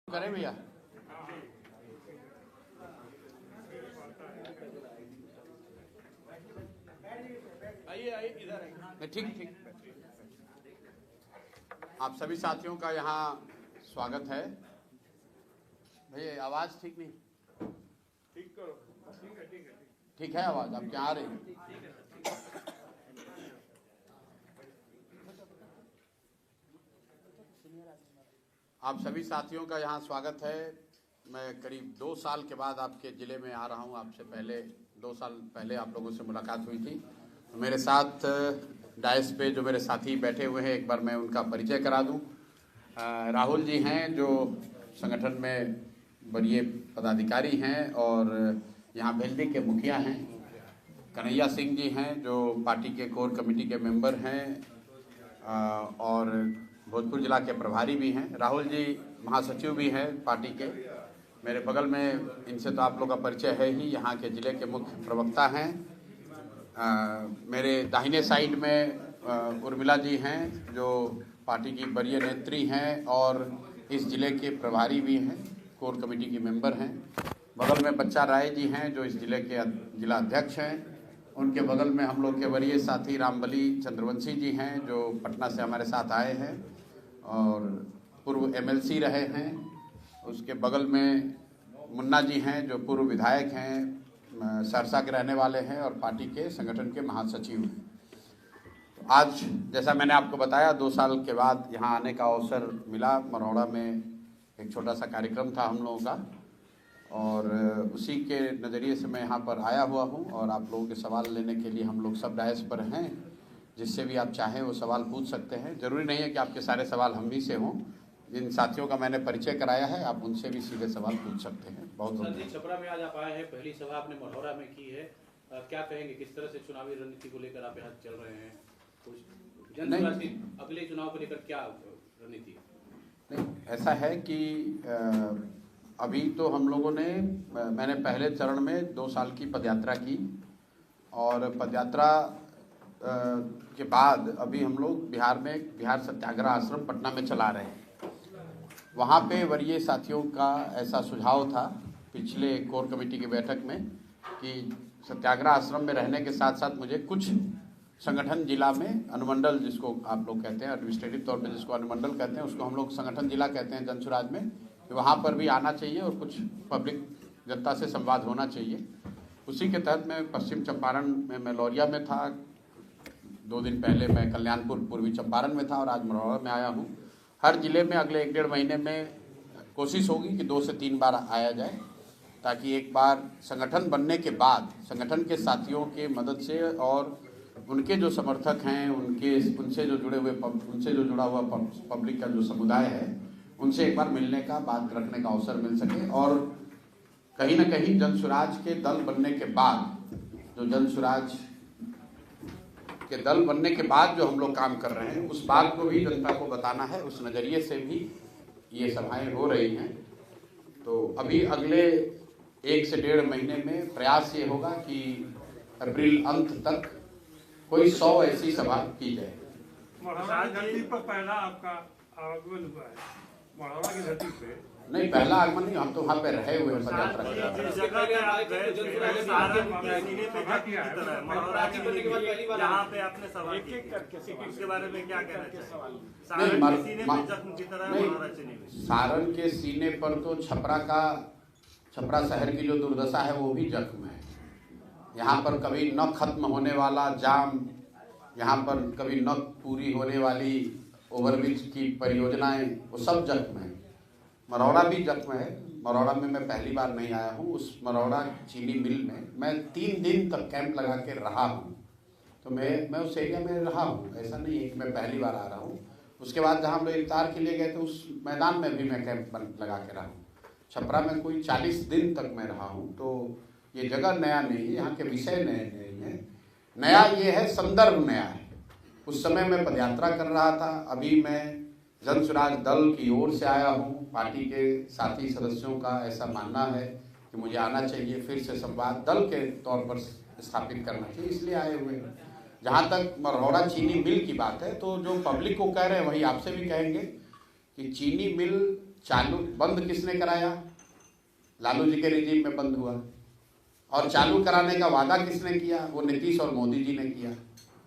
करें भैया। आइए आइए इधर आइए। ठीक ठीक। आप सभी साथियों का यहाँ स्वागत है। भैया आवाज़ ठीक नहीं। ठीक करो। ठीक है आवाज़ आप क्या आ रही है? आप सभी साथियों का यहाँ स्वागत है। मैं करीब 2 साल के बाद आपके ज़िले में आ रहा हूँ। आपसे पहले 2 साल पहले आप लोगों से मुलाकात हुई थी। तो मेरे साथ डायस पे जो मेरे साथी बैठे हुए हैं, एक बार मैं उनका परिचय करा दूँ। राहुल जी हैं जो संगठन में वरीय पदाधिकारी हैं और यहाँ भेल्दी के मुखिया हैं। कन्हैया सिंह जी हैं जो पार्टी के कोर कमेटी के मेंबर हैं और भोजपुर जिला के प्रभारी भी हैं। राहुल जी महासचिव भी हैं पार्टी के। मेरे बगल में इनसे तो आप लोग का परिचय है ही, यहाँ के ज़िले के मुख्य प्रवक्ता हैं। मेरे दाहिने साइड में उर्मिला जी हैं जो पार्टी की वरीय नेत्री हैं और इस ज़िले के प्रभारी भी हैं, कोर कमेटी के मेंबर हैं। बगल में बच्चा राय जी हैं जो इस ज़िले के जिला अध्यक्ष हैं। उनके बगल में हम लोग के वरीय साथी रामबली चंद्रवंशी जी हैं जो पटना से हमारे साथ आए हैं और पूर्व एमएलसी रहे हैं। उसके बगल में मुन्ना जी हैं जो पूर्व विधायक हैं, सहरसा के रहने वाले हैं और पार्टी के संगठन के महासचिव हैं। तो आज जैसा मैंने आपको बताया 2 साल के बाद यहाँ आने का अवसर मिला। मरौड़ा में एक छोटा सा कार्यक्रम था हम लोगों का और उसी के नज़रिए से मैं यहाँ पर आया हुआ हूँ और आप लोगों के सवाल लेने के लिए हम लोग सब डायस पर हैं। जिससे भी आप चाहें वो सवाल पूछ सकते हैं। ज़रूरी नहीं है कि आपके सारे सवाल हम ही से हों। जिन साथियों का मैंने परिचय कराया है आप उनसे भी सीधे सवाल पूछ सकते हैं। बहुत छपरा में आज आप आए हैं, पहली सभा आपने मरौरा में की है। क्या कहेंगे, किस तरह से चुनावी रणनीति को लेकर आप यहाँ चल रहे हैं? कुछ जनसुराज के अगले चुनाव को लेकर क्या रणनीति? नहीं, ऐसा है कि अभी तो हम लोगों ने मैंने पहले चरण में 2 साल की पदयात्रा की और पदयात्रा के बाद अभी हम लोग बिहार सत्याग्रह आश्रम पटना में चला रहे हैं। वहाँ पे वरीय साथियों का ऐसा सुझाव था पिछले कोर कमेटी की बैठक में कि सत्याग्रह आश्रम में रहने के साथ साथ मुझे कुछ संगठन जिला में अनुमंडल, जिसको आप लोग कहते हैं एडमिनिस्ट्रेटिव तौर पे जिसको अनुमंडल कहते हैं, उसको हम लोग संगठन जिला कहते हैं जनसुराज में, वहाँ पर भी आना चाहिए और कुछ पब्लिक जनता से संवाद होना चाहिए। उसी के तहत मैं पश्चिम चंपारण में मैं लौरिया में था, 2 दिन पहले मैं कल्याणपुर पूर्वी चंपारण में था और आज मरौड़ा में आया हूँ। हर जिले में अगले 1-1.5 महीने में कोशिश होगी कि 2 से 3 बार आया जाए, ताकि एक बार संगठन बनने के बाद संगठन के साथियों के मदद से और उनके जो समर्थक हैं उनसे जो जुड़ा हुआ पब्लिक का जो समुदाय है उनसे एक बार मिलने का, बात रखने का अवसर मिल सके और कहीं ना कहीं जनसुराज के दल बनने के बाद जो हम लोग काम कर रहे हैं उस बात को भी जनता को बताना है। उस नज़रिए से भी ये सभाएं हो रही हैं। तो अभी अगले 1 से 1.5 महीने में प्रयास ये होगा कि अप्रैल अंत तक कोई 100 ऐसी सभा की जाए। धरती पर पहला आपका आगमन हुआ है मरौरा की धरती पे? नहीं, पहला आगमन नहीं, हम तो वहाँ पे रहे हुए हैं पदयात्रा के। यहाँ पे आपने सवाल इसके बारे में क्या कहना चाहिए? सारण के सीने पर तो छपरा शहर की जो दुर्दशा है वो भी जख्म है। यहाँ पर कभी न खत्म होने वाला जाम, यहाँ पर कभी न पूरी होने वाली ओवरब्रिज की परियोजनाएं, वो सब जख्म है। मरौड़ा भी जख्म है। मरौड़ा में मैं पहली बार नहीं आया हूँ। उस मरौड़ा चीनी मिल में मैं 3 दिन तक कैंप लगा के रहा हूँ। तो मैं उस एरिया में रहा हूँ, ऐसा नहीं है कि मैं पहली बार आ रहा हूँ। उसके बाद जहाँ हम लोग इफ्तार के लिए गए थे उस मैदान में भी मैं कैंप लगा के रहा हूँ। छपरा में कोई 40 दिन तक मैं रहा हूँ। तो ये जगह नया नहीं है, यहाँ के विषय नए नहीं है। नया ये है, संदर्भ नया है। उस समय मैं पदयात्रा कर रहा था, अभी मैं जनसुराज दल की ओर से आया हूँ। पार्टी के साथी सदस्यों का ऐसा मानना है कि मुझे आना चाहिए, फिर से संवाद दल के तौर पर स्थापित करना चाहिए, इसलिए आए हुए हैं। जहाँ तक मरौड़ा चीनी मिल की बात है तो जो पब्लिक को कह रहे हैं वही आपसे भी कहेंगे कि चीनी मिल चालू बंद किसने कराया? लालू जी के रिजीम में बंद हुआ। और चालू कराने का वादा किसने किया? वो नीतीश और मोदी जी ने किया।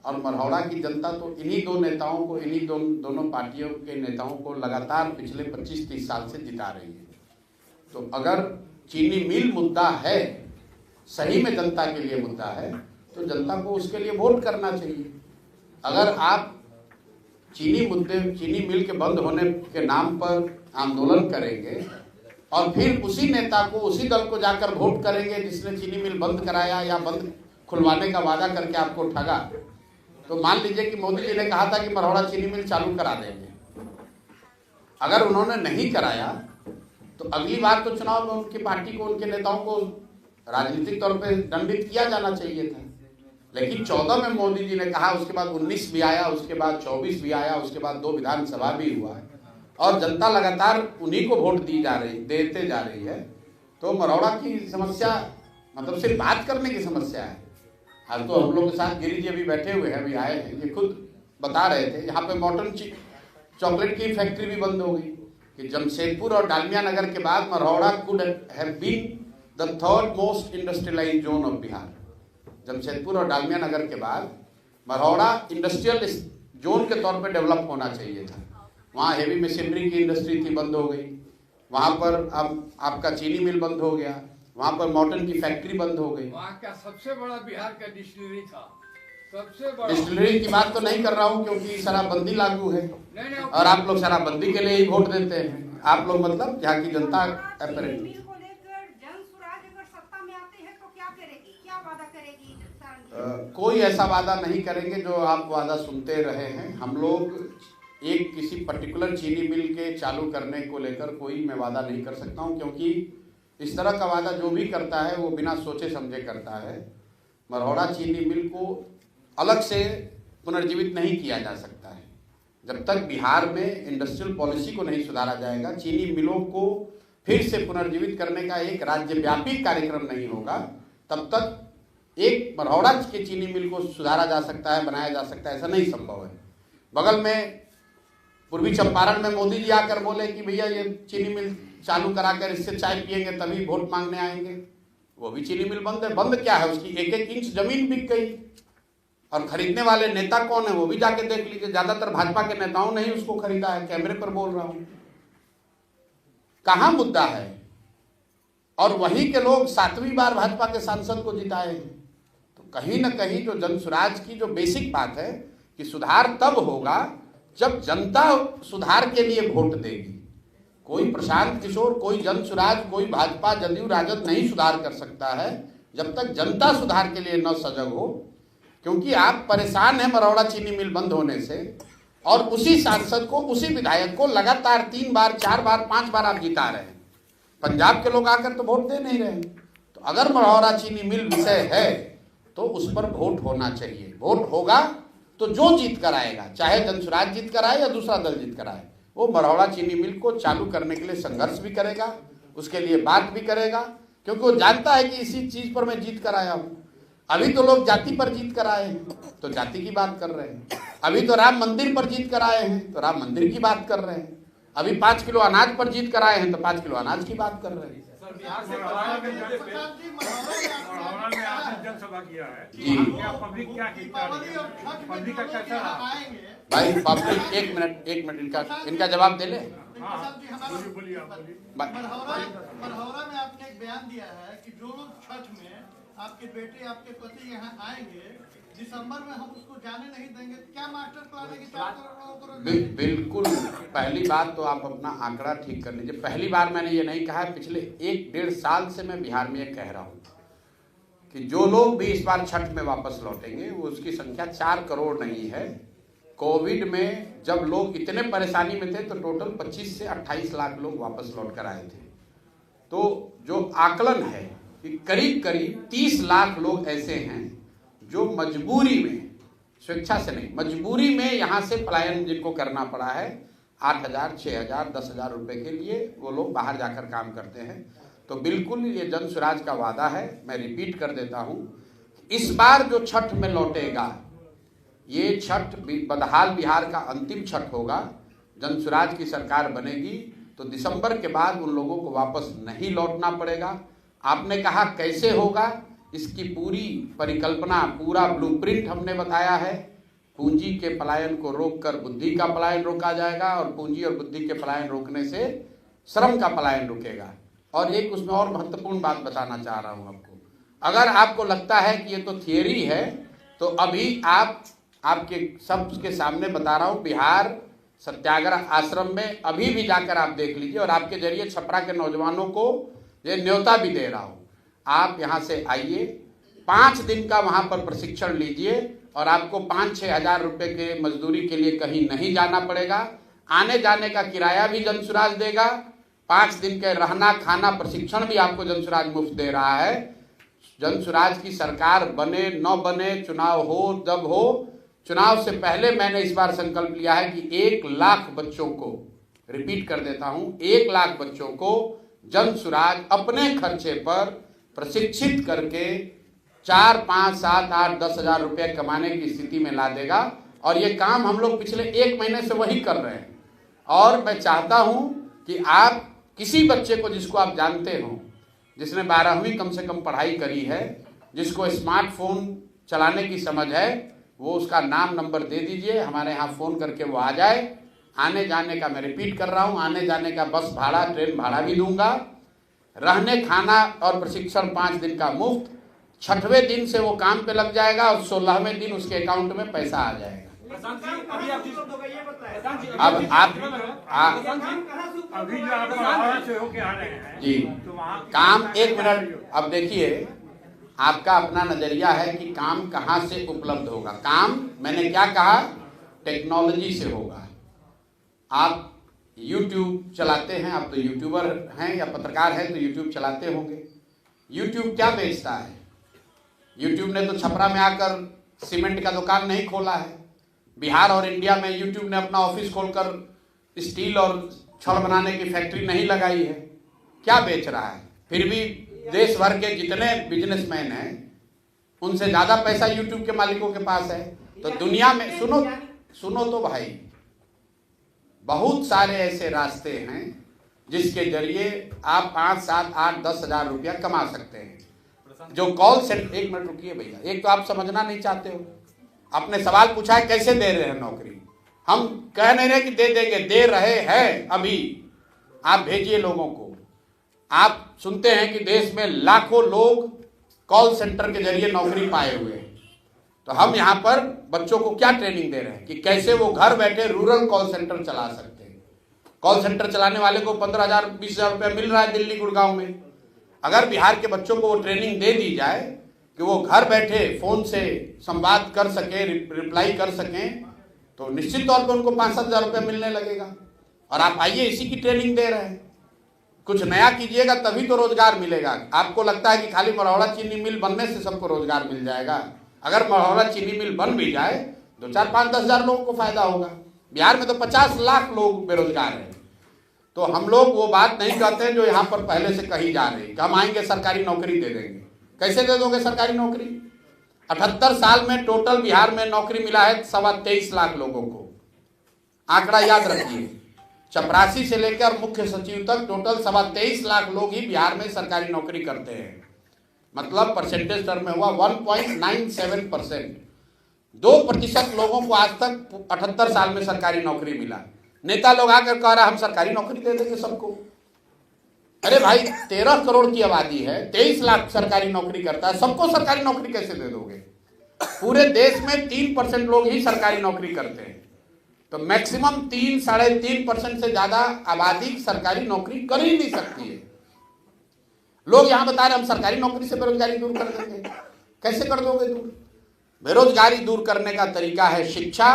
और मरहौड़ा की जनता तो इन्हीं दो नेताओं को, इन्हीं दोनों पार्टियों के नेताओं को लगातार पिछले 25-30 साल से जिता रही है। तो अगर चीनी मिल मुद्दा है, सही में जनता के लिए मुद्दा है, तो जनता को उसके लिए वोट करना चाहिए। अगर आप चीनी मिल के बंद होने के नाम पर आंदोलन करेंगे और फिर उसी नेता को, उसी दल को जाकर वोट करेंगे जिसने चीनी मिल बंद कराया या बंद खुलवाने का वादा करके आपको ठगा, तो मान लीजिए कि मोदी जी ने कहा था कि मरहौड़ा चीनी मिल चालू करा देंगे। अगर उन्होंने नहीं कराया तो अगली बार तो चुनाव में उनकी पार्टी को, उनके नेताओं को राजनीतिक तौर पे दंडित किया जाना चाहिए था। लेकिन 14 में मोदी जी ने कहा, उसके बाद 19 भी आया, उसके बाद 24 भी आया, उसके बाद 2 विधानसभा भी हुआ है और जनता लगातार उन्हीं को वोट देते जा रही है। तो मरहौड़ा की समस्या मतलब सिर्फ बात करने की समस्या है। आज तो हम लोग के साथ गिरी जी अभी बैठे हुए हैं, अभी आए हैं, ये खुद बता रहे थे यहाँ पे मॉडर्न चॉकलेट की फैक्ट्री भी बंद हो गई कि जमशेदपुर और डालमिया नगर के बाद Marhaura could have been the third most industrialised zone of Bihar. Jamshedpur और डालमिया नगर के बाद मरहौड़ा इंडस्ट्रियल जोन के तौर पे डेवलप होना चाहिए था। वहाँ हेवी मशीनरी की इंडस्ट्री थी, बंद हो गई। वहाँ पर अब आपका चीनी मिल बंद हो गया, वहाँ पर मॉटन की फैक्ट्री बंद हो गई। वहाँ का सबसे बड़ा बिहार का डिस्टिलरी था, सबसे बड़ा। डिस्टिलरी की बात तो नहीं कर रहा हूँ क्योंकि शराबबंदी लागू है और आप लोग शराबबंदी के लिए ही वोट देते हैं। आप लोग मतलब यहाँ की जनता अपेरेंटली कोई ऐसा वादा नहीं करेंगे जो आप वादा सुनते रहे हैं। हम लोग एक किसी पर्टिकुलर चीनी मिल के चालू करने को लेकर कोई मैं वादा नहीं कर सकता हूं, क्योंकि इस तरह का वादा जो भी करता है वो बिना सोचे समझे करता है। मरहौड़ा चीनी मिल को अलग से पुनर्जीवित नहीं किया जा सकता है। जब तक बिहार में इंडस्ट्रियल पॉलिसी को नहीं सुधारा जाएगा, चीनी मिलों को फिर से पुनर्जीवित करने का एक राज्यव्यापी कार्यक्रम नहीं होगा, तब तक एक मरहौड़ा के चीनी मिल को सुधारा जा सकता है, बनाया जा सकता है, ऐसा नहीं संभव है। बगल में पूर्वी चंपारण में मोदी जी आकर बोले कि भैया ये चीनी मिल चालू कराकर इससे चाय पिएंगे तभी वोट मांगने आएंगे, वो भी चीनी मिल बंद है। बंद क्या है, उसकी 1-1 इंच जमीन बिक गई और खरीदने वाले नेता कौन है वो भी जाके देख लीजिए। ज्यादातर भाजपा के नेताओं ने ही उसको खरीदा है, कैमरे पर बोल रहा हूं। कहां मुद्दा है? और वहीं के लोग 7वीं बार भाजपा के सांसद को जिताए हैं। तो कहीं ना कहीं जो जन स्वराज की जो बेसिक बात है कि सुधार तब होगा जब जनता सुधार के लिए वोट देगी। कोई प्रशांत किशोर, कोई जन स्वराज, कोई भाजपा, जदयू, राजद नहीं सुधार कर सकता है जब तक जनता सुधार के लिए न सजग हो। क्योंकि आप परेशान हैं मरहौड़ा चीनी मिल बंद होने से और उसी सांसद को, उसी विधायक को लगातार 3 बार, 4 बार, 5 बार आप जिता रहे हैं। पंजाब के लोग आकर तो वोट दे नहीं रहे। तो अगर मरहौड़ा चीनी मिल विषय है तो उस पर वोट होना चाहिए। वोट होगा तो जो जीत कर आएगा, चाहे जनसुराज जीत कर आए या दूसरा दल जीत कर आए, वो मरहौड़ा चीनी मिल को चालू करने के लिए संघर्ष भी करेगा, उसके लिए बात भी करेगा, क्योंकि वो जानता है कि इसी चीज पर मैं जीत कर आया हूँ। अभी तो लोग जाति पर जीत कर आए हैं तो जाति की बात कर रहे हैं। अभी तो राम मंदिर पर जीत कर आए हैं तो राम मंदिर की बात कर रहे हैं। अभी 5 किलो अनाज पर जीत कर आए हैं तो 5 किलो अनाज की बात कर रहे हैं। जनसभा किया है जी। पब्लिक क्या पब्लिक का कैसा रहा? भाई पब्लिक, एक मिनट इनका जवाब दे ले। मरहौड़ा में आपने एक बयान दिया है कि जो लोग छठ में आपके बेटे, आपके पति यहाँ आएंगे, दिसंबर में हम उसको जाने नहीं देंगे। क्या मास्टर प्लान है कि 4 करोड़ लोगों को? बिल्कुल। पहली बात तो आप अपना आंकड़ा ठीक कर लीजिए। पहली बार मैंने ये नहीं कहा है, पिछले 1-1.5 साल से मैं बिहार में ये कह रहा हूँ कि जो लोग भी इस बार छठ में वापस लौटेंगे वो उसकी संख्या 4 करोड़ नहीं है। कोविड में जब लोग इतने परेशानी में थे तो टोटल 25 से 28 लाख लोग वापस लौट कर आए थे। तो जो आकलन है कि करीब करीब 30 लाख लोग ऐसे हैं जो मजबूरी में, स्वेच्छा से नहीं, मजबूरी में यहाँ से पलायन जिनको करना पड़ा है, 8,000, 6,000, 10,000 रुपए के लिए वो लोग बाहर जाकर काम करते हैं। तो बिल्कुल ये जन स्वराज का वादा है। मैं रिपीट कर देता हूँ, इस बार जो छठ में लौटेगा, ये छठ बदहाल बिहार का अंतिम छठ होगा। जन स्वराज की सरकार बनेगी तो दिसंबर के बाद उन लोगों को वापस नहीं लौटना पड़ेगा। आपने कहा कैसे होगा, इसकी पूरी परिकल्पना, पूरा ब्लूप्रिंट हमने बताया है। पूंजी के पलायन को रोककर बुद्धि का पलायन रोका जाएगा और पूंजी और बुद्धि के पलायन रोकने से श्रम का पलायन रुकेगा। और एक उसमें और महत्वपूर्ण बात बताना चाह रहा हूं आपको, अगर आपको लगता है कि ये तो थियरी है, तो अभी आपके सबके सामने बता रहा हूं, बिहार सत्याग्रह आश्रम में अभी भी जाकर आप देख लीजिए, और आपके जरिए छपरा के नौजवानों को ये न्योता भी दे रहा हूं, आप यहाँ से आइए, 5 दिन का वहाँ पर प्रशिक्षण लीजिए और आपको 5-6 हज़ार रुपये के मजदूरी के लिए कहीं नहीं जाना पड़ेगा। आने जाने का किराया भी जनसुराज देगा, 5 दिन के रहना खाना प्रशिक्षण भी आपको जनसुराज मुफ्त दे रहा है। जनसुराज की सरकार बने न बने, चुनाव हो जब हो, चुनाव से पहले मैंने इस बार संकल्प लिया है कि 1 लाख बच्चों को, रिपीट कर देता हूं, 1 लाख बच्चों को जनसुराज अपने खर्चे पर प्रशिक्षित करके 4, 5, 7, 8, 10 हज़ार रुपये कमाने की स्थिति में ला देगा। और ये काम हम लोग पिछले 1 महीने से वही कर रहे हैं। और मैं चाहता हूं कि आप किसी बच्चे को जिसको आप जानते हो, जिसने 12वीं कम से कम पढ़ाई करी है, जिसको स्मार्टफोन चलाने की समझ है, वो उसका नाम नंबर दे दीजिए, हमारे यहाँ फ़ोन करके वो आ जाए। आने जाने का, मैं रिपीट कर रहा हूँ, आने जाने का बस भाड़ा, ट्रेन भाड़ा भी दूंगा, रहने खाना और प्रशिक्षण 5 दिन का मुफ्त। 6वें दिन से वो काम पे लग जाएगा और 16वें दिन उसके अकाउंट में पैसा आ जाएगा। अब आप अभी जो आप मढ़ौरा से होके आ रहे हैं जी, तो वहाँ काम 1 मिनट, अब देखिए आपका अपना नजरिया है कि काम कहाँ से उपलब्ध होगा। काम मैंने क्या कहा, टेक्नोलॉजी से होगा। आप YouTube चलाते हैं, आप तो यूट्यूबर हैं या पत्रकार हैं, तो YouTube चलाते होंगे। YouTube क्या बेचता है? YouTube ने तो छपरा में आकर सीमेंट का दुकान नहीं खोला है। बिहार और इंडिया में YouTube ने अपना ऑफिस खोलकर स्टील और छड़ बनाने की फैक्ट्री नहीं लगाई है। क्या बेच रहा है? फिर भी देश भर के जितने बिजनेसमैन हैं उनसे ज्यादा पैसा YouTube के मालिकों के पास है। तो दुनिया में सुनो तो भाई, बहुत सारे ऐसे रास्ते हैं जिसके जरिए आप 5, 7, 8, 10 हज़ार रुपया कमा सकते हैं। जो कॉल सेंटर, 1 मिनट रुकिए भैया, एक तो आप समझना नहीं चाहते हो। आपने सवाल पूछा है कैसे दे रहे हैं नौकरी, हम कह नहीं रहे कि दे देंगे, दे रहे हैं। अभी आप भेजिए लोगों को। आप सुनते हैं कि देश में लाखों लोग कॉल सेंटर के जरिए नौकरी पाए हुए हैं। तो हम यहाँ पर बच्चों को क्या ट्रेनिंग दे रहे हैं कि कैसे वो घर बैठे रूरल कॉल सेंटर चला सकते हैं। कॉल सेंटर चलाने वाले को 15,000, 20,000 रुपया मिल रहा है दिल्ली गुड़गांव में। अगर बिहार के बच्चों को वो ट्रेनिंग दे दी जाए कि वो घर बैठे फोन से संवाद कर सके, रिप्लाई कर सकें, तो निश्चित तौर पर उनको 5-7 हज़ार रुपया मिलने लगेगा। और आप आइए, इसी की ट्रेनिंग दे रहे हैं। कुछ नया कीजिएगा तभी तो रोजगार मिलेगा। आपको लगता है कि खाली मढ़ौरा चीनी मिल बनने से सबको रोजगार मिल जाएगा? अगर मढ़ौरा चीनी मिल बन भी जाए तो 4, 5, 10 हज़ार लोगों को फायदा होगा। बिहार में तो 50 लाख लोग बेरोजगार हैं। तो हम लोग वो बात नहीं कहते हैं जो यहाँ पर पहले से कही जा रही कि हम आएंगे सरकारी नौकरी दे देंगे। कैसे दे दोगे सरकारी नौकरी? 78 साल में टोटल बिहार में नौकरी मिला है 23.25 लाख लोगों को। आंकड़ा याद रखिए, चपरासी से लेकर मुख्य सचिव तक टोटल 23.25 लाख लोग ही बिहार में सरकारी नौकरी करते हैं। मतलब परसेंटेज टर्म में हुआ 1.97%। 2% लोगों को आज तक 78 साल में सरकारी नौकरी मिला। नेता लोग आकर कह रहा हम सरकारी नौकरी दे देंगे सबको। अरे भाई 13 करोड़ की आबादी है, 23 लाख सरकारी नौकरी करता है, सबको सरकारी नौकरी कैसे दे दोगे? पूरे देश में 3% लोग ही सरकारी नौकरी करते हैं। तो मैक्सिमम 3-3.5% से ज्यादा आबादी सरकारी नौकरी कर ही नहीं सकती है। लोग यहां बता रहे हम सरकारी नौकरी से बेरोजगारी दूर कर देंगे। कैसे कर दोगे दूर? बेरोजगारी दूर करने का तरीका है शिक्षा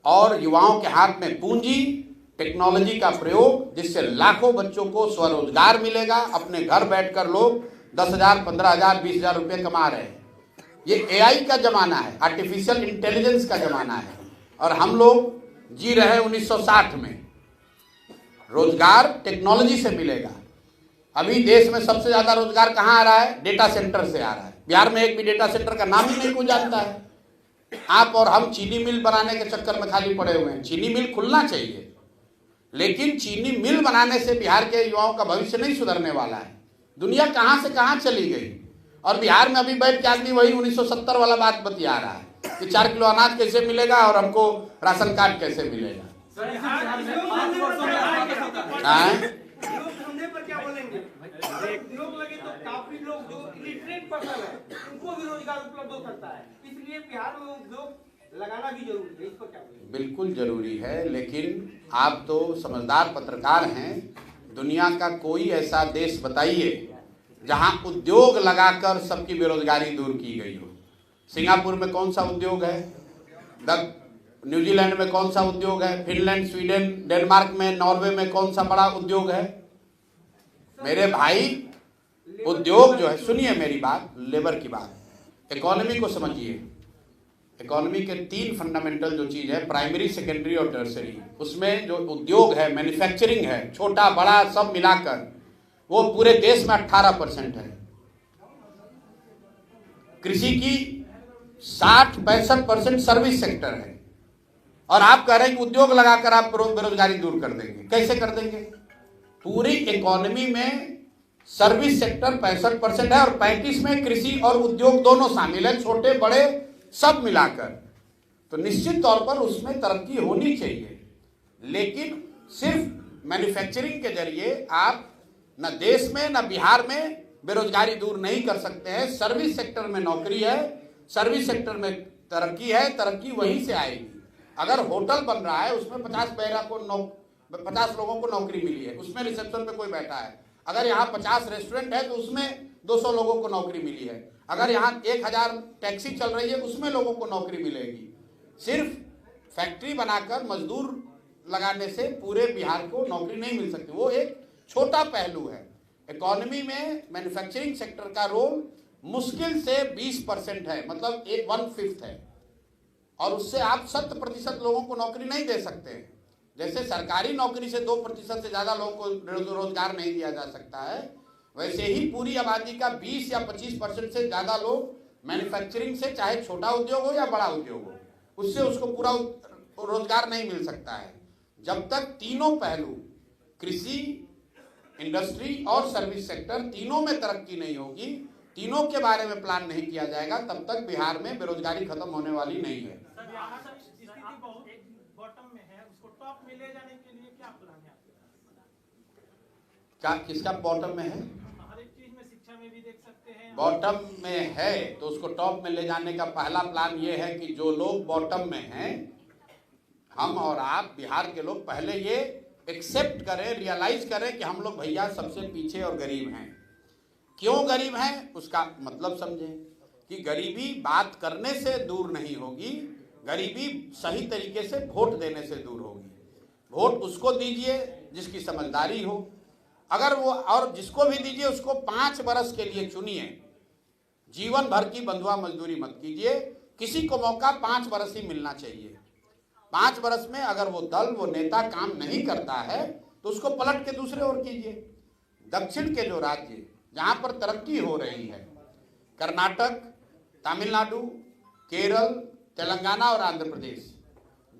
और युवाओं के हाथ में पूंजी, टेक्नोलॉजी का प्रयोग, जिससे लाखों बच्चों को स्वरोजगार मिलेगा। अपने घर बैठकर लोग 10,000, 15,000, 20,000 रुपये कमा रहे हैं। ये AI का जमाना है, आर्टिफिशियल इंटेलिजेंस का जमाना है, और हम लोग जी रहे हैं 1960 में। रोजगार टेक्नोलॉजी से मिलेगा। अभी देश में सबसे ज्यादा रोजगार कहाँ आ रहा है? डेटा सेंटर से आ रहा है। बिहार में एक भी डेटा सेंटर का नाम ही नहीं कोई जानता है। आप और हम चीनी मिल बनाने के चक्कर में खाली पड़े हुए हैं। चीनी मिल खुलना चाहिए, लेकिन चीनी मिल बनाने से बिहार के युवाओं का भविष्य नहीं सुधरने वाला है। दुनिया कहां से कहां चली गई और बिहार में अभी बैठ के आदमी वही 1970 वाला बात बतिया रहा है कि 4 किलो अनाज कैसे मिलेगा और हमको राशन कार्ड कैसे मिलेगा। पर क्या बोलेंगे? लोग लगे तो काफी लोग जो इलिटरेट पर्सन है उनको भी रोजगार उपलब्ध हो सकता है, इसलिए बिहार में उद्योग लगाना भी जरूरी है। इसको क्या बोलेंगे? बिल्कुल जरूरी है, लेकिन आप तो समझदार पत्रकार हैं, दुनिया का कोई ऐसा देश बताइए जहां उद्योग लगाकर सबकी बेरोजगारी दूर की गई हो। सिंगापुर में कौन सा उद्योग है? न्यूजीलैंड में कौन सा उद्योग है? फिनलैंड, स्वीडन, डेनमार्क में, नॉर्वे में कौन सा बड़ा उद्योग है? मेरे भाई उद्योग जो है, सुनिए मेरी बात, लेबर की बात, इकोनॉमी को समझिए। इकोनॉमी के 3 फंडामेंटल जो चीज है, प्राइमरी, सेकेंडरी और टर्सरी, उसमें जो उद्योग है, मैन्युफैक्चरिंग है, छोटा बड़ा सब मिलाकर वो पूरे देश में 18% है। कृषि की 60-65% सर्विस सेक्टर है और आप कह रहे हैं कि उद्योग लगाकर आप बेरोजगारी दूर कर देंगे। कैसे कर देंगे? पूरी इकोनॉमी में सर्विस सेक्टर 65% है और 35 में कृषि और उद्योग दोनों शामिल है, छोटे बड़े सब मिलाकर। तो निश्चित तौर पर उसमें तरक्की होनी चाहिए, लेकिन सिर्फ मैन्युफैक्चरिंग के जरिए आप न देश में न बिहार में बेरोजगारी दूर नहीं कर सकते हैं। सर्विस सेक्टर में नौकरी है, सर्विस सेक्टर में तरक्की है, तरक्की वहीं से आएगी। अगर होटल बन रहा है उसमें 50 लोगों को नौकरी मिली है, उसमें रिसेप्शन पे कोई बैठा है। अगर यहाँ 50 रेस्टोरेंट है तो उसमें 200 लोगों को नौकरी मिली है। अगर यहाँ 1000 टैक्सी चल रही है उसमें लोगों को नौकरी मिलेगी। सिर्फ फैक्ट्री बनाकर मजदूर लगाने से पूरे बिहार को नौकरी नहीं मिल सकती, वो एक छोटा पहलू है। इकोनॉमी में मैन्युफैक्चरिंग सेक्टर का रोल मुश्किल से 20% है, मतलब 1/5 है, और उससे आप 100% लोगों को नौकरी नहीं दे सकते। जैसे सरकारी नौकरी से 2% से ज्यादा लोगों को रोजगार नहीं दिया जा सकता है, वैसे ही पूरी आबादी का 20 या 25% से ज्यादा लोग मैन्युफैक्चरिंग से, चाहे छोटा उद्योग हो या बड़ा उद्योग हो, उससे उसको पूरा रोजगार नहीं मिल सकता है। जब तक तीनों पहलू, कृषि, इंडस्ट्री और सर्विस सेक्टर, तीनों में तरक्की नहीं होगी, तीनों के बारे में प्लान नहीं किया जाएगा, तब तक बिहार में बेरोजगारी खत्म होने वाली नहीं है। बॉटम में है, उसको टॉप में ले जाने के लिए क्या प्लान है? क्या किसका बॉटम में है? हर एक चीज में, शिक्षा में भी देख सकते हैं। बॉटम में है तो उसको टॉप में ले जाने का पहला प्लान ये है कि जो लोग बॉटम में हैं, हम और आप बिहार के लोग, पहले ये एक्सेप्ट करें, रियलाइज करें कि हम लोग भैया सबसे पीछे और गरीब हैं। क्यों गरीब हैं उसका मतलब समझें कि गरीबी बात करने से दूर नहीं होगी, गरीबी सही तरीके से वोट देने से दूर होगी। वोट उसको दीजिए जिसकी समझदारी हो, अगर वो, और जिसको भी दीजिए उसको 5 बरस के लिए चुनिए, जीवन भर की बंधुआ मजदूरी मत कीजिए। किसी को मौका 5 बरस ही मिलना चाहिए। 5 बरस में अगर वो दल, वो नेता काम नहीं करता है तो उसको पलट के दूसरे ओर कीजिए। दक्षिण के जो राज्य जहां पर तरक्की हो रही है, कर्नाटक, तमिलनाडु, केरल, तेलंगाना और आंध्र प्रदेश,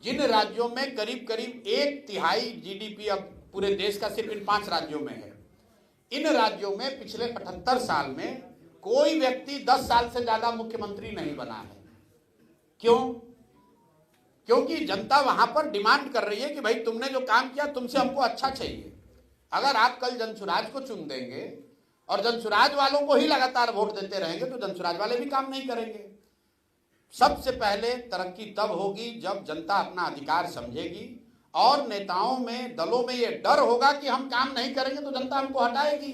जिन राज्यों में करीब करीब 1/3 जीडीपी अब पूरे देश का सिर्फ इन 5 राज्यों में है, इन राज्यों में पिछले 78 साल में कोई व्यक्ति 10 साल से ज्यादा मुख्यमंत्री नहीं बना है। क्यों? क्योंकि जनता वहां पर डिमांड कर रही है कि भाई तुमने जो काम किया तुमसे हमको अच्छा चाहिए। अगर आप कल जनसुराज को चुन देंगे और जनसुराज वालों को ही लगातार वोट देते रहेंगे तो जनसुराज वाले भी काम नहीं करेंगे। सबसे पहले तरक्की तब होगी जब जनता अपना अधिकार समझेगी और नेताओं में, दलों में ये डर होगा कि हम काम नहीं करेंगे तो जनता हमको हटाएगी।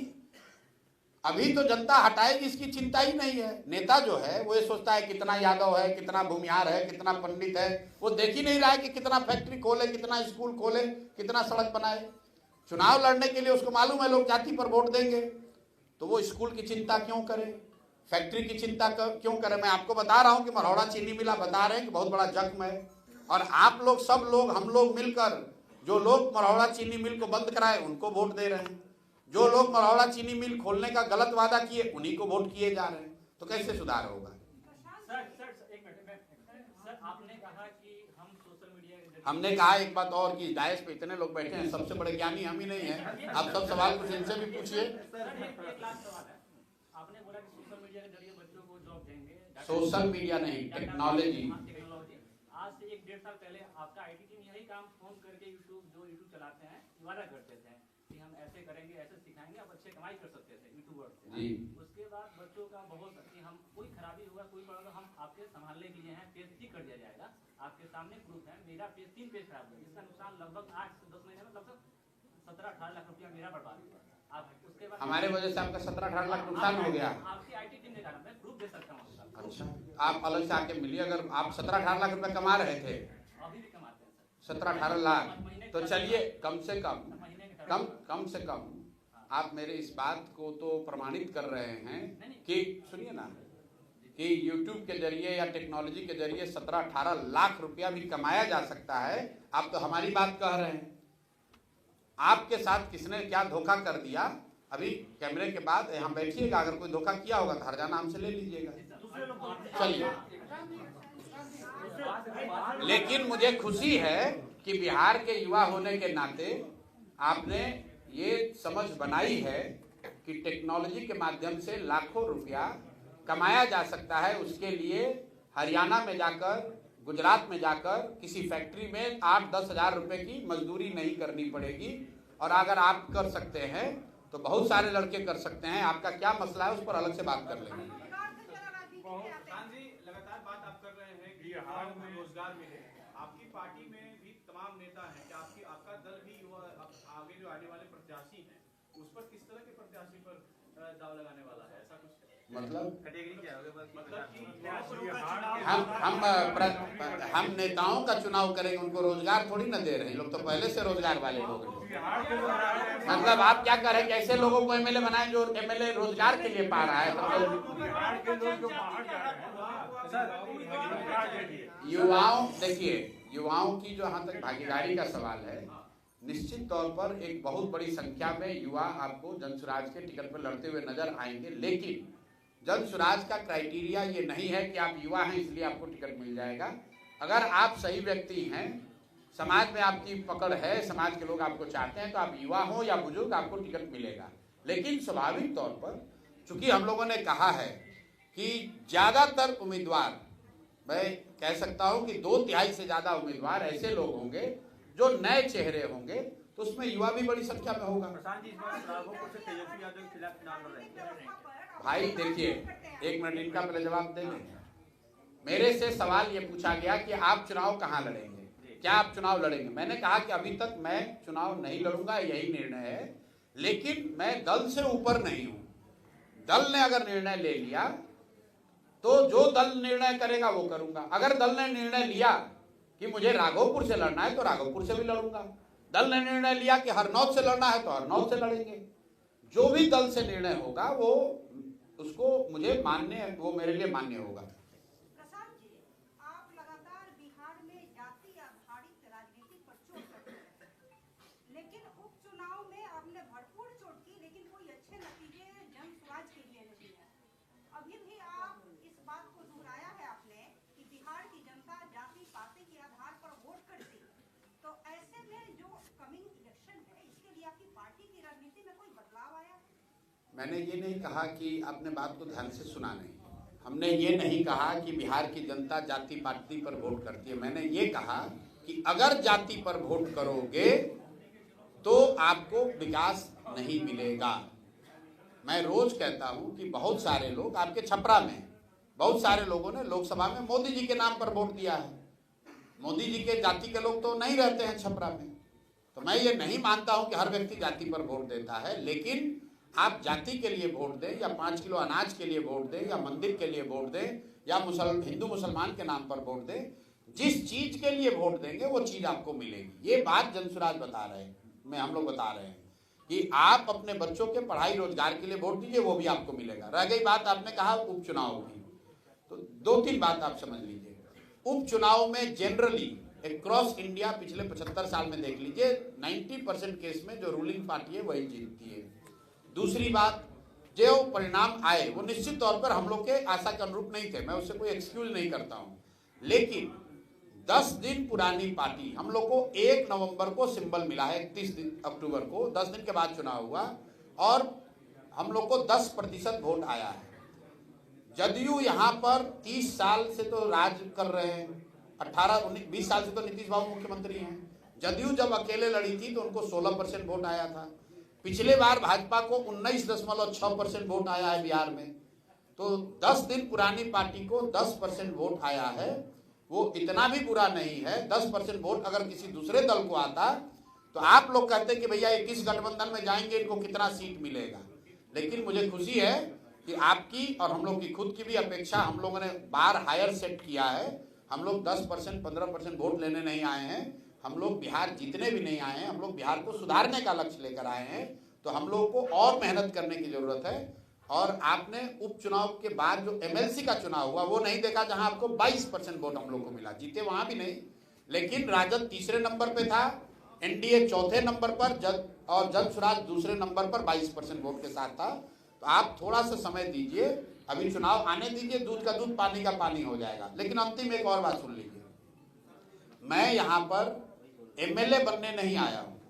अभी तो जनता हटाएगी इसकी चिंता ही नहीं है। नेता जो है वो ये सोचता है कितना यादव है, कितना भूमिहार है, कितना पंडित है, वो देख ही नहीं रहा है कि कितना फैक्ट्री खोले, कितना स्कूल खोले, कितना सड़क बनाए। चुनाव लड़ने के लिए उसको मालूम है लोग जाति पर वोट देंगे, तो वो स्कूल की चिंता क्यों करे, फैक्ट्री की चिंता क्यों करे। मैं आपको बता रहा हूं कि मरौड़ा चीनी मिला बता रहे हैं कि बहुत बड़ा जख्म है, और आप लोग, सब लोग, हम लोग मिलकर, जो लोग मरौड़ा चीनी मिल को बंद कराए उनको वोट दे रहे हैं, जो लोग मरौड़ा चीनी मिल खोलने का गलत वादा किए उन्हीं को वोट किए जा रहे हैं। तो कैसे सुधार होगा? सर एक मिनट, सर आपने कहा कि हम सोशल मीडिया के हमने कहा एक बात और कि डायस पे इतने लोग बैठे हैं, सबसे बड़े ज्ञानी हम ही नहीं है। आप सब सवाल कुछ इनसे भी पूछिए। आपने बोला कि सोशल मीडिया के जरिए बच्चों को जॉब देंगे। सोशल मीडिया नहीं, टेक्नोलॉजी। आज से 1-1.5 साल पहले आपका आईटी टीम यही काम फोन करके यूट्यूब चलाते हैं वादा करते थे कि हम ऐसे करेंगे, ऐसे सिखाएंगे, आप अच्छे कमाई कर सकते थे यूट्यूबर से। उसके बाद बच्चों का बहुत कि हम कोई खराबी हुआ, कोई प्रॉब्लम, हम आपके संभालने के लिए हैं, पेज ठीक कर दिया जाएगा। आपके सामने प्रूफ है, मेरा पेज 3 पेज खराब हुआ, इसका नुकसान लगभग 8 से 10 महीने में लगभग 17-18 लाख रुपया मेरा बर्बाद हुआ। आप उसके बाद हमारे वजह से आपका 17-18 लाख नुकसान हो गया। आपकी आईटी टीम ने कहा, मैं प्रूफ दे सकता हूँ। अच्छा, आप अलग से आके मिलिए। अगर आप 17-18 लाख रुपए कमा रहे थे, अभी भी कमाते हैं सर, 17-18 लाख, तो चलिए कम से कम आप मेरे इस बात को तो प्रमाणित कर रहे हैं कि सुनिए ना, कि YouTube के जरिए या टेक्नोलॉजी के जरिए 17-18 लाख रुपया भी कमाया जा सकता है। आप तो हमारी बात कह रहे हैं। आपके साथ किसने क्या धोखा कर दिया, अभी कैमरे के बाद यहाँ बैठिएगा, अगर कोई धोखा किया होगा तो हरजाना हमसे ले लीजिएगा। चलिए, लेकिन मुझे खुशी है कि बिहार के युवा होने के नाते आपने ये समझ बनाई है कि टेक्नोलॉजी के माध्यम से लाखों रुपया कमाया जा सकता है। उसके लिए हरियाणा में जाकर, गुजरात में जाकर किसी फैक्ट्री में 8-10 हज़ार रुपए की मजदूरी नहीं करनी पड़ेगी। और अगर आप कर सकते हैं तो बहुत सारे लड़के कर सकते हैं। आपका क्या मसला है उस पर अलग से बात कर लेंगे। लगातार बात आप कर रहे हैं कि बिहार में रोजगार मिले, आपकी पार्टी में भी तमाम नेता हैं कि आपका दल भी आगे जो आने वाले प्रत्याशी हैं उस पर किस तरह के प्रत्याशी पर दाव लगाने वाला है, ऐसा कुछ मतलब कैटेगरी क्या होगा? मतलब कि हम नेताओं का चुनाव करेंगे, उनको रोजगार थोड़ी ना दे रहे हैं। लोग तो पहले से रोजगार वाले लोग हैं। मतलब आप क्या कर रहे हैं कि ऐसे लोगों को एमएलए बनाए जो एमएलए रोजगार के लिए पा रहा है। युवाओं, देखिए युवाओं की जो यहाँ तक भागीदारी का सवाल है, निश्चित तौर पर एक बहुत बड़ी संख्या में युवा आपको जनसुराज के टिकट पर लड़ते हुए नजर आएंगे। लेकिन जनसुराज का क्राइटेरिया ये नहीं है कि आप युवा हैं इसलिए आपको टिकट मिल जाएगा। अगर आप सही व्यक्ति हैं, समाज में आपकी पकड़ है, समाज के लोग आपको चाहते हैं, तो आप युवा हो या बुजुर्ग आपको टिकट मिलेगा। लेकिन स्वाभाविक तौर पर चूंकि हम लोगों ने कहा है कि ज्यादातर उम्मीदवार, मैं कह सकता हूं कि 2/3 से ज्यादा उम्मीदवार ऐसे लोग होंगे जो नए चेहरे होंगे, तो उसमें युवा भी बड़ी संख्या में होगा। भाई देखिए, एक मिनट इनका पहले जवाब देंगे। मेरे से सवाल ये पूछा गया कि आप चुनाव कहाँ लड़ेंगे, क्या आप चुनाव लड़ेंगे। मैंने कहा कि अभी तक मैं चुनाव नहीं लड़ूंगा, यही निर्णय है। लेकिन मैं दल से ऊपर नहीं हूं। दल ने अगर निर्णय ले लिया तो जो दल निर्णय करेगा वो करूंगा। अगर दल ने निर्णय लिया कि मुझे राघोपुर से लड़ना है तो राघोपुर से भी लड़ूंगा। दल ने निर्णय लिया कि हरनौत से लड़ना है तो हरनौत से लड़ेंगे। जो भी दल से निर्णय होगा वो उसको मुझे मान्य, वो मेरे लिए मान्य होगा। प्रशांत जी, आप लगातार बिहार में जाति आधारित राजनीति पर चोट करते हैं, लेकिन उपचुनाव में आपने भरपूर चोट की, लेकिन कोई अच्छे नतीजे जनसुराज के लिए नहीं है। अभी भी आप इस बात को दोहराया है आपने कि बिहार की जनता जाति पाति के आधार पर वोट करती है। तो ऐसे में जो कमिंग इलेक्शन है, इसके लिए आपकी पार्टी की राजनीति में कोई बदलाव आया है? मैंने ये नहीं कहा कि आपने बात को ध्यान से सुना नहीं। हमने ये नहीं कहा कि बिहार की जनता जाति पाति पर वोट करती है। मैंने ये कहा कि अगर जाति पर वोट करोगे तो आपको विकास नहीं मिलेगा। मैं रोज कहता हूं कि बहुत सारे लोग आपके छपरा में, बहुत सारे लोगों ने लोकसभा में मोदी जी के नाम पर वोट दिया है। मोदी जी के जाति के लोग तो नहीं रहते हैं छपरा में। तो मैं ये नहीं मानता हूं कि हर व्यक्ति जाति पर वोट देता है। लेकिन आप जाति के लिए वोट दें या 5 किलो अनाज के लिए वोट दें या मंदिर के लिए वोट दें या हिंदू मुसलमान के नाम पर वोट दें, जिस चीज के लिए वोट देंगे वो चीज आपको मिलेगी। ये बात जनसुराज बता रहे हैं, हम लोग बता रहे हैं कि आप अपने बच्चों के पढ़ाई रोजगार के लिए वोट दीजिए, वो भी आपको मिलेगा। रह गई बात, आपने कहा उपचुनाव की, तो 2-3 बात आप समझ लीजिए। उपचुनाव में जनरली अक्रॉस इंडिया पिछले 75 साल में देख लीजिए 90% केस में जो रूलिंग पार्टी है वही जीतती है। दूसरी बात, जो परिणाम आए वो निश्चित तौर पर हम लोग के आशा के अनुरूप नहीं थे। मैं उससे कोई एक्सक्यूज नहीं करता हूं। लेकिन 10 दिन पुरानी पार्टी, हम लोग को 1 नवंबर को सिंबल मिला है, 31 अक्टूबर को, 10 दिन के बाद चुनाव हुआ और हम लोग को 10% वोट आया है। जदयू यहाँ पर 30 साल से तो राज कर रहे हैं, 18-20 साल से तो नीतीश बाबू मुख्यमंत्री हैं। जदयू जब अकेले लड़ी थी तो उनको 16% वोट आया था। पिछले बार भाजपा को 19.6% वोट आया है बिहार में। तो 10 दिन पुरानी पार्टी को 10% वोट आया है, वो इतना भी बुरा नहीं है। 10% वोट अगर किसी दूसरे दल को आता तो आप लोग कहते कि भैया 21 गठबंधन में जाएंगे, इनको कितना सीट मिलेगा। लेकिन मुझे खुशी है कि आपकी और हम लोग की खुद की भी अपेक्षा, हम लोगों ने बार हायर सेट किया है। हम लोग 10% 15% वोट लेने नहीं आए हैं, हम लोग बिहार जीतने भी नहीं आए हैं, हम लोग बिहार को सुधारने का लक्ष्य लेकर आए हैं। तो हम लोग को और मेहनत करने की जरूरत है। और आपने उपचुनाव के बाद जो एमएलसी का चुनाव हुआ वो नहीं देखा, जहां आपको 22% वोट हम लोग को मिला, जीते वहां भी नहीं। लेकिन राजद तीसरे नंबर पे था, एनडीए चौथे नंबर पर, और जनसुराज दूसरे नंबर पर 22% वोट के साथ था। तो आप थोड़ा सा समय दीजिए, अभी चुनाव आने दीजिए, दूध का दूध पानी का पानी हो जाएगा। लेकिन अंतिम एक और बात सुन लीजिए, मैं यहाँ पर एमएलए बनने नहीं आया हूँ।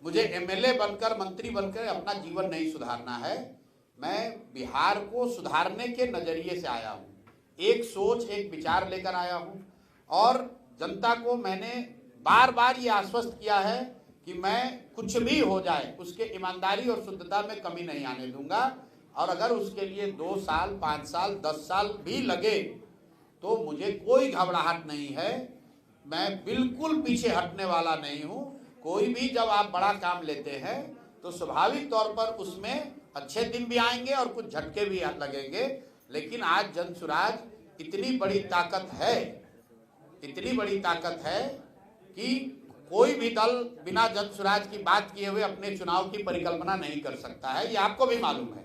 मुझे एमएलए बनकर, मंत्री बनकर अपना जीवन नहीं सुधारना है। मैं बिहार को सुधारने के नजरिए से आया हूँ, एक सोच, एक विचार लेकर आया हूँ। और जनता को मैंने बार बार ये आश्वस्त किया है कि मैं कुछ भी हो जाए उसके ईमानदारी और शुद्धता में कमी नहीं आने दूंगा। और अगर उसके लिए 2 साल, 5 साल, 10 साल भी लगे तो मुझे कोई घबराहट नहीं है। मैं बिल्कुल पीछे हटने वाला नहीं हूँ। कोई भी जब आप बड़ा काम लेते हैं तो स्वाभाविक तौर पर उसमें अच्छे दिन भी आएंगे और कुछ झटके भी लगेंगे। लेकिन आज जनसुराज इतनी बड़ी ताकत है, इतनी बड़ी ताकत है कि कोई भी दल बिना जनसुराज की बात किए हुए अपने चुनाव की परिकल्पना नहीं कर सकता है, ये आपको भी मालूम है।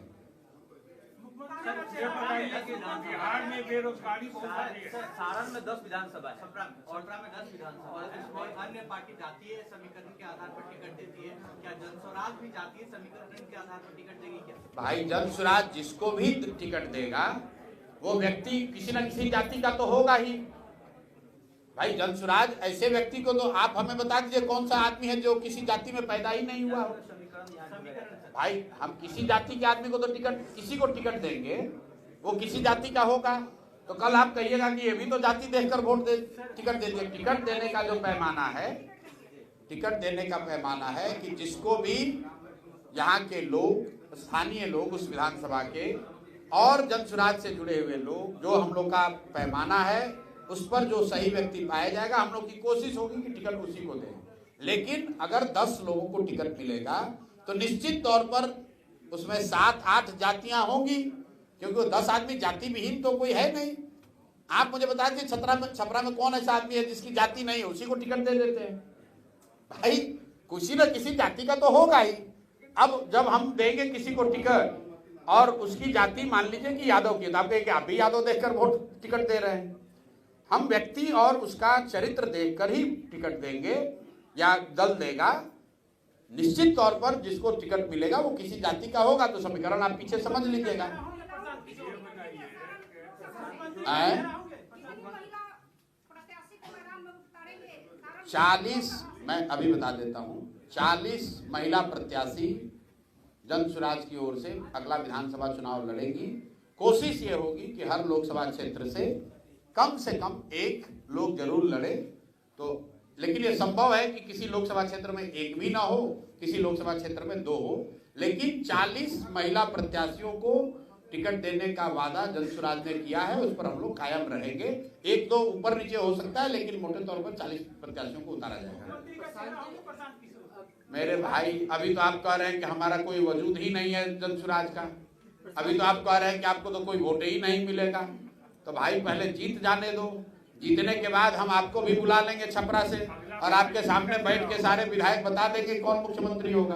बिहार में बेरोजगारी बहुत सारी है। सारण में 10 विधानसभा है और 10 विधानसभा और इसमें अन्य पार्टी जातीय समीकरण के आधार पर टिकट देती है, क्या जनसुराज भी जातीय समीकरण के आधार पर टिकट देगी क्या? भाई जनसुराज जिसको भी टिकट देगा वो व्यक्ति किसी न किसी जाति का तो होगा ही। भाई जनसुराज ऐसे व्यक्ति को तो आप हमें बता दीजिए कौन सा आदमी है जो किसी जाति में पैदा ही नहीं हुआ हो। भाई हम किसी जाति के आदमी को तो टिकट, किसी को टिकट देंगे वो किसी जाति का होगा। तो कल आप कहिएगा कि ये भी तो जाति देखकर वोट दे, टिकट दे दिए। टिकट देने का जो पैमाना है, टिकट देने का पैमाना है कि जिसको भी यहाँ के लोग, स्थानीय लोग उस विधानसभा के और जनसुराज से जुड़े हुए लोग, जो हम लोग का पैमाना है उस पर जो सही व्यक्ति पाया जाएगा, हम लोग की कोशिश होगी कि टिकट उसी को दें। लेकिन अगर 10 लोगों को टिकट मिलेगा तो निश्चित तौर पर उसमें 7-8 जातियां होंगी, क्योंकि 10 आदमी जाति विहीन तो कोई है नहीं। आप मुझे बता दीजिए छपरा में कौन ऐसा आदमी है जिसकी जाति नहीं है, उसी को टिकट दे देते हैं। भाई किसी न किसी जाति का तो होगा ही। अब जब हम देंगे किसी को टिकट और उसकी जाति मान लीजिए कि यादव की, तो आप कहेंगे कि आप भी यादव देखकर वोट टिकट दे रहे हैं। हम व्यक्ति और उसका चरित्र देखकर ही टिकट देंगे या दल देगा। निश्चित तौर पर जिसको टिकट मिलेगा वो किसी जाति का होगा। तो समीकरण आप पीछे समझ लीजिएगा। 40, मैं अभी बता देता हूँ, 40 महिला प्रत्याशी जनसुराज की ओर से अगला विधानसभा चुनाव लड़ेगी। कोशिश ये होगी कि हर लोकसभा क्षेत्र से कम 1 लोग जरूर लड़े। तो लेकिन ये संभव है कि किसी लोकसभा क्षेत्र में 1 भी ना हो, किसी लोकसभा क्षेत्र में 2 हो। लेकिन 40 महिला प्रत्याशियों को टिकट देने का वादा जनसुराज ने किया है, उस पर हम लोग कायम रहेंगे। 1-2 ऊपर नीचे हो सकता है, लेकिन मोटे तौर पर 40 प्रत्याशियों को उतारा जाएगा। मेरे भाई अभी तो आप कह रहे हैं कि हमारा कोई वजूद ही नहीं है जनसुराज का। अभी तो आप कह रहे हैं कि आपको तो कोई वोट ही नहीं मिलेगा। तो भाई पहले जीत जाने दो, जीतने के बाद हम आपको भी बुला लेंगे छपरा से और आपके सामने बैठ के सारे विधायक बता देंगे कौन मुख्यमंत्री होगा।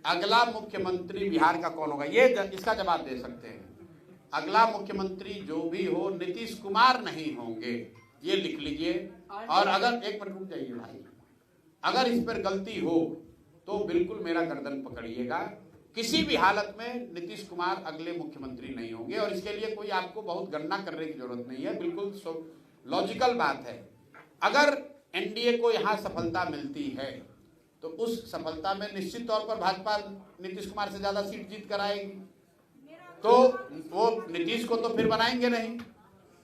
अगला मुख्यमंत्री बिहार का कौन होगा, ये इसका जवाब दे सकते हैं। अगला मुख्यमंत्री जो भी हो नीतीश कुमार नहीं होंगे, ये लिख लीजिए। और अगर 1 मिनट रुक जाइए भाई, अगर इस पर गलती हो तो बिल्कुल मेरा गर्दन पकड़िएगा। किसी भी हालत में नीतीश कुमार अगले मुख्यमंत्री नहीं होंगे। और इसके लिए कोई आपको बहुत गणना करने की जरूरत नहीं है, बिल्कुल लॉजिकल बात है। अगर एनडीए को यहाँ सफलता मिलती है तो उस सफलता में निश्चित तौर पर भाजपा नीतीश कुमार से ज्यादा सीट जीत कर आएगी, तो वो नीतीश को तो फिर बनाएंगे नहीं,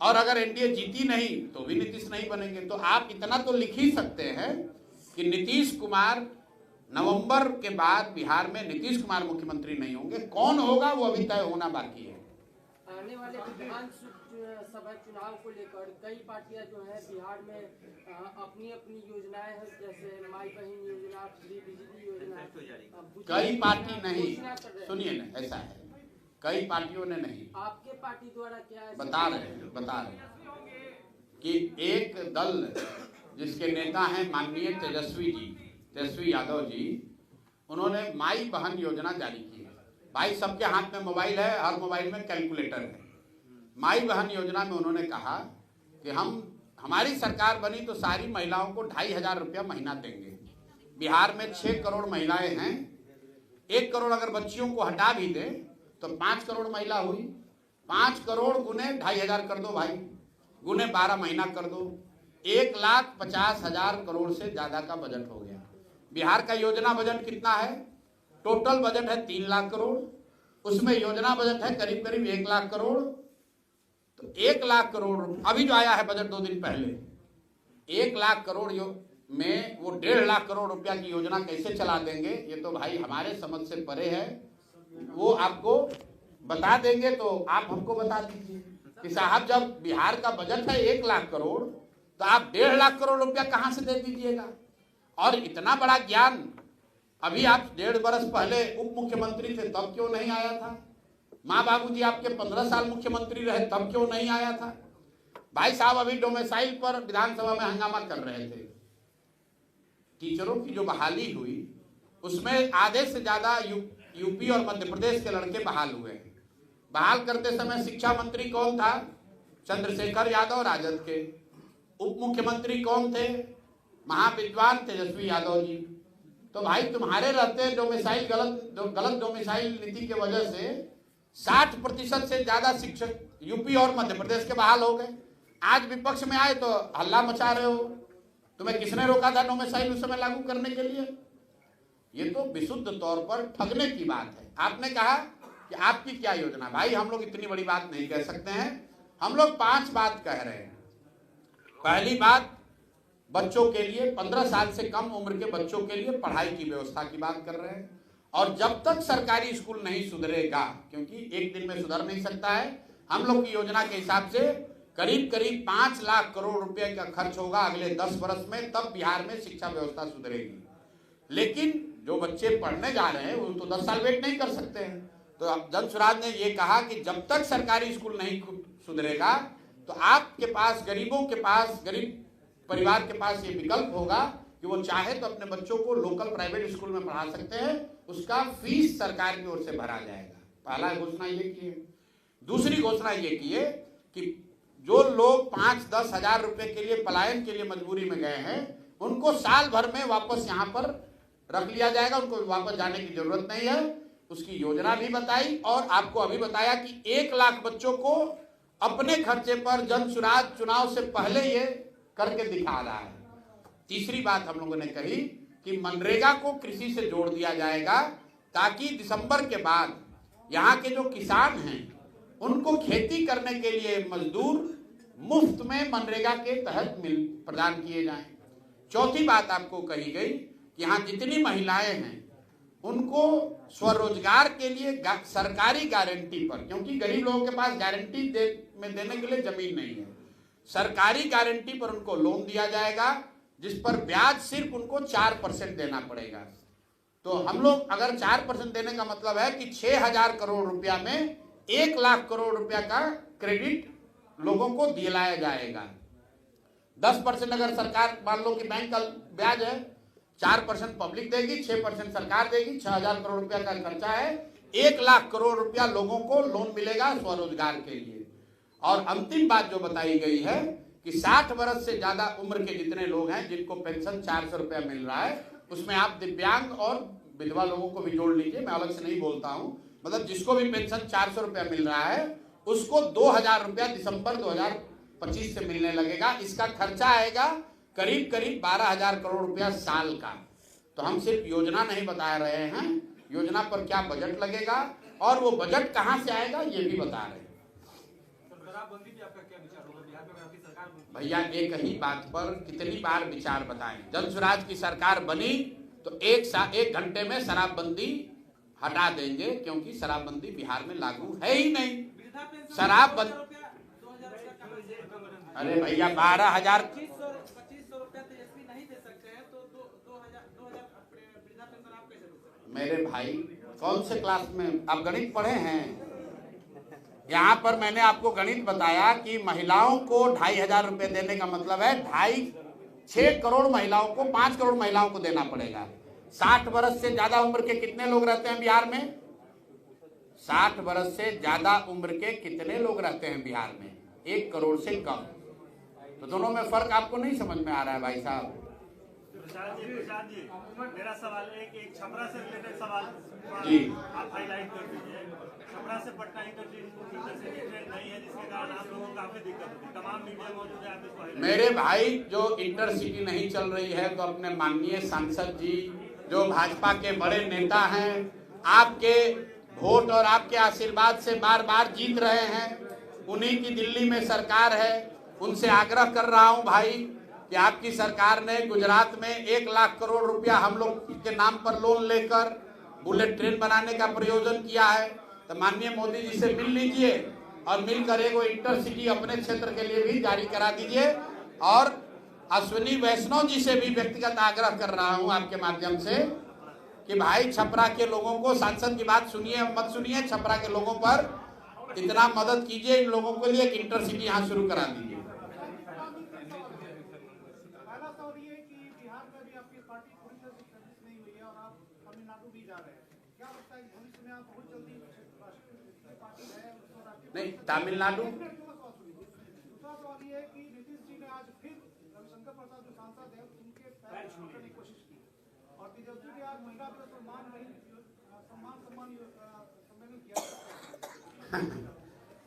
और अगर एनडीए जीती नहीं तो भी नीतीश नहीं बनेंगे। तो आप इतना तो लिख ही सकते हैं कि नीतीश कुमार नवंबर के बाद बिहार में नीतीश कुमार मुख्यमंत्री नहीं होंगे। कौन होगा वो अभी तय होना बाकी है। आने वाले विधानसभा चुनाव को लेकर कई पार्टियां जो है बिहार में अपनी अपनी योजनाएं हैं, जैसे माई बहन योजना, फ्री बिजली योजना। कई पार्टी नहीं, सुनिए ना, ऐसा है कई पार्टियों ने नहीं, आपके पार्टी द्वारा क्या है बता रहे हैं कि एक दल जिसके नेता हैं माननीय तेजस्वी यादव जी, उन्होंने माई बहन योजना जारी की है। भाई सबके हाथ में मोबाइल है, हर मोबाइल में कैलकुलेटर है। माई बहन योजना में उन्होंने कहा कि हमारी सरकार बनी तो सारी महिलाओं को 2500 रुपया महीना देंगे। बिहार में 6 करोड़ महिलाएं हैं, 1 करोड़ अगर बच्चियों को हटा भी दे तो 5 करोड़ महिला हुई। 5 करोड़ गुने 2500 कर दो भाई, गुने 12 महीना कर दो, 1,50,000 करोड़ से ज्यादा का बजट हो गया। बिहार का योजना बजट कितना है? टोटल बजट है 3 लाख करोड़, उसमें योजना बजट है करीब करीब 1 लाख करोड़। तो 1 लाख करोड़ अभी जो आया है बजट 2 दिन पहले, 1 लाख करोड़ में वो 1.5 लाख करोड़ रुपया की योजना कैसे चला देंगे, ये तो भाई हमारे समझ से परे है। वो आपको बता देंगे तो आप हमको बता दीजिए कि साहब जब बिहार का बजट है 1 लाख करोड़ तो आप 1.5 लाख करोड़ रुपया कहां से दे दीजिएगा। और इतना बड़ा ज्ञान अभी आप 1.5 बरस पहले उप मुख्यमंत्री थे तब क्यों नहीं आया था? माँ बाबूजी आपके 15 साल मुख्यमंत्री रहे तब क्यों नहीं आया था? भाई साहब अभी डोमिसाइल पर विधानसभा में हंगामा कर रहे थे। टीचरों की जो बहाली हुई उसमें आधे से ज्यादा यूपी और मध्य प्रदेश के लड़के बहाल हुए हैं। बहाल करते समय शिक्षा मंत्री कौन था? चंद्रशेखर यादव राजद के। उप मुख्यमंत्री कौन थे? महाविद्वान तेजस्वी यादव जी। तो भाई तुम्हारे रहते डोमिसाइल गलत डोमिसाइल नीति के वजह से 60% से ज्यादा शिक्षक यूपी और मध्य प्रदेश के बहाल हो गए। आज विपक्ष में आए तो हल्ला मचा रहे हो। तुम्हें किसने रोका था डोमिसाइल उस समय लागू करने के लिए? ये तो विशुद्ध तौर पर ठगने की बात है। आपने कहा कि आपकी क्या योजना? भाई हम लोग इतनी बड़ी बात नहीं कह सकते हैं, हम लोग 5 बात कह रहे हैं। पहली बात, बच्चों के लिए 15 साल से कम उम्र के बच्चों के लिए पढ़ाई की व्यवस्था की बात कर रहे हैं। और जब तक सरकारी स्कूल नहीं सुधरेगा, क्योंकि एक दिन में सुधर नहीं सकता है, हम लोग की योजना के हिसाब से करीब करीब 5 लाख करोड़ रुपए का खर्च होगा अगले 10 वर्ष में, तब बिहार में शिक्षा व्यवस्था सुधरेगी। लेकिन जो बच्चे पढ़ने जा रहे हैं वो तो 10 साल वेट नहीं कर सकते हैं। तो अब जनसुराज ने ये कहा कि जब तक सरकारी स्कूल नहीं सुधरेगा तो आपके पास, गरीबों के पास, गरीब परिवार के पास ये विकल्प होगा कि वो चाहे तो अपने बच्चों को लोकल प्राइवेट स्कूल में पढ़ा सकते हैं, उसका फीस सरकार की ओर से भरा जाएगा। पहला घोषणा ये की है। दूसरी घोषणा ये की है कि जो लोग 5-10 हजार रुपए के लिए पलायन के लिए मजबूरी में गए हैं उनको साल भर में वापस यहाँ पर रख लिया जाएगा, उनको वापस जाने की जरूरत नहीं है। उसकी योजना भी बताई और आपको अभी बताया कि 1 लाख बच्चों को अपने खर्चे पर जनसुराज चुनाव से पहले ये करके दिखा रहा है। तीसरी बात हम लोगों ने कही कि मनरेगा को कृषि से जोड़ दिया जाएगा ताकि दिसंबर के बाद यहाँ के जो किसान हैं उनको खेती करने के लिए मजदूर मुफ्त में मनरेगा के तहत प्रदान किए जाएं। चौथी बात आपको कही गई कि यहाँ जितनी महिलाएं हैं उनको स्वरोजगार के लिए सरकारी गारंटी पर, क्योंकि गरीब लोगों के पास गारंटी देने के लिए जमीन नहीं है, सरकारी गारंटी पर उनको लोन दिया जाएगा जिस पर ब्याज सिर्फ उनको 4% देना पड़ेगा। तो हम लोग अगर 4% देने का मतलब है कि 6,000 करोड़ रुपया में 1 लाख करोड़ रुपया का क्रेडिट लोगों को दिलाया जाएगा। 10% अगर सरकार, मान लो कि बैंक का ब्याज है, 4% पब्लिक देगी, 6% सरकार देगी, 6,000 करोड़ रुपया का खर्चा है, 1 लाख करोड़ रुपया लोगों को लोन मिलेगा स्वरोजगार के लिए। और अंतिम बात जो बताई गई है कि 60 वर्ष से ज्यादा उम्र के जितने लोग हैं जिनको पेंशन 400 रुपया मिल रहा है, उसमें आप दिव्यांग और विधवा लोगों को भी जोड़ लीजिए, मैं अलग से नहीं बोलता हूँ, मतलब जिसको भी पेंशन 400 रुपया मिल रहा है उसको 2000 रुपया दिसंबर 2025 से मिलने लगेगा। इसका खर्चा आएगा करीब करीब 12,000 करोड़ रुपया साल का। तो हम सिर्फ योजना नहीं बता रहे हैं, योजना पर क्या बजट लगेगा और वो बजट कहाँ से आएगा ये भी बता रहे हैं। भैया एक ही बात पर कितनी बार विचार बताएं। जन स्वराज की सरकार बनी तो एक घंटे में शराबबंदी हटा देंगे, क्योंकि शराबबंदी बिहार में लागू है ही नहीं। शराबबंदी, अरे भैया 12,000 मेरे भाई कौन से क्लास में आप गणित पढ़े हैं? यहाँ पर मैंने आपको गणित बताया कि महिलाओं को 2,500 रुपए देने का मतलब है 6 करोड़ महिलाओं को 5 करोड़ महिलाओं को देना पड़ेगा। 60 वर्ष से ज्यादा उम्र के कितने लोग रहते हैं बिहार में? 60 वर्ष से ज्यादा उम्र के कितने लोग रहते हैं बिहार में? 1 करोड़ से कम। तो दोनों में फर्क आपको नहीं समझ में आ रहा है भाई साहब? प्रसाद जी, मेरा सवाल है कि एक छपरा से रिलेटेड सवाल जी आप हाईलाइट कर दीजिए। छपरा से पटना इंटरसिटी ट्रेन नहीं है, जिसके कारण आप लोगों को काफी दिक्कत होती है। तमाम मीडिया मौजूद है, आप इसको हाईलाइट। मेरे भाई जो इंटरसिटी नहीं चल रही है तो अपने माननीय सांसद जी जो भाजपा के बड़े नेता हैं, आपके वोट और आपके आशीर्वाद से बार बार जीत रहे हैं, उन्हीं की दिल्ली में सरकार है। उनसे आग्रह कर रहा हूं भाई कि आपकी सरकार ने गुजरात में 1 लाख करोड़ रुपया हम लोग के नाम पर लोन लेकर बुलेट ट्रेन बनाने का प्रयोजन किया है। तो माननीय मोदी जी से मिल लीजिए और मिलकर एक इंटरसिटी अपने क्षेत्र के लिए भी जारी करा दीजिए। और अश्विनी वैष्णव जी से भी व्यक्तिगत आग्रह कर रहा हूं आपके माध्यम से कि भाई छपरा के लोगों को, सांसद की बात सुनिए मत सुनिए, छपरा के लोगों पर इतना मदद कीजिए, इन लोगों के लिए एक इंटरसिटी यहाँ शुरू करा दीजिए। नहीं, तमिलनाडु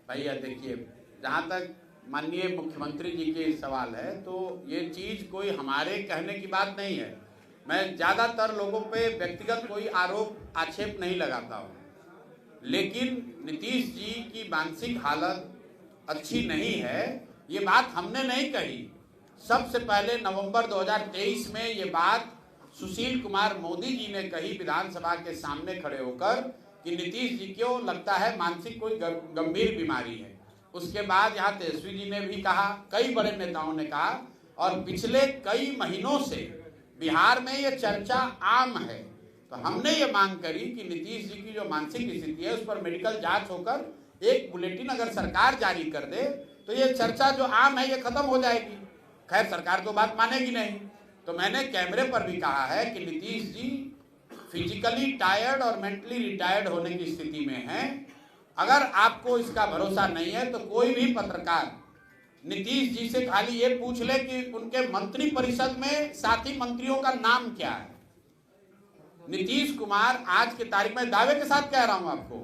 भैया देखिए, जहाँ तक माननीय मुख्यमंत्री जी के सवाल है तो ये चीज कोई हमारे कहने की बात नहीं है। मैं ज्यादातर लोगों पे व्यक्तिगत कोई आरोप आक्षेप नहीं लगाता हूँ, लेकिन नीतीश जी की मानसिक हालत अच्छी नहीं है, ये बात हमने नहीं कही। सबसे पहले नवंबर 2023 में ये बात सुशील कुमार मोदी जी ने कही विधानसभा के सामने खड़े होकर कि नीतीश जी को लगता है मानसिक कोई गंभीर बीमारी है। उसके बाद यहाँ तेजस्वी जी ने भी कहा, कई बड़े नेताओं ने कहा, और पिछले कई महीनों से बिहार में ये चर्चा आम है। तो हमने ये मांग करी कि नीतीश जी की जो मानसिक स्थिति है उस पर मेडिकल जांच होकर एक बुलेटिन अगर सरकार जारी कर दे तो ये चर्चा जो आम है ये खत्म हो जाएगी। खैर सरकार तो बात मानेगी नहीं। तो मैंने कैमरे पर भी कहा है कि नीतीश जी फिजिकली टायर्ड और मेंटली रिटायर्ड होने की स्थिति में हैं। अगर आपको इसका भरोसा नहीं है तो कोई भी पत्रकार नीतीश जी से खाली ये पूछ ले कि उनके मंत्री परिषद में साथी मंत्रियों का नाम क्या है। नीतीश कुमार आज की तारीख में दावे के साथ कह रहा हूं आपको,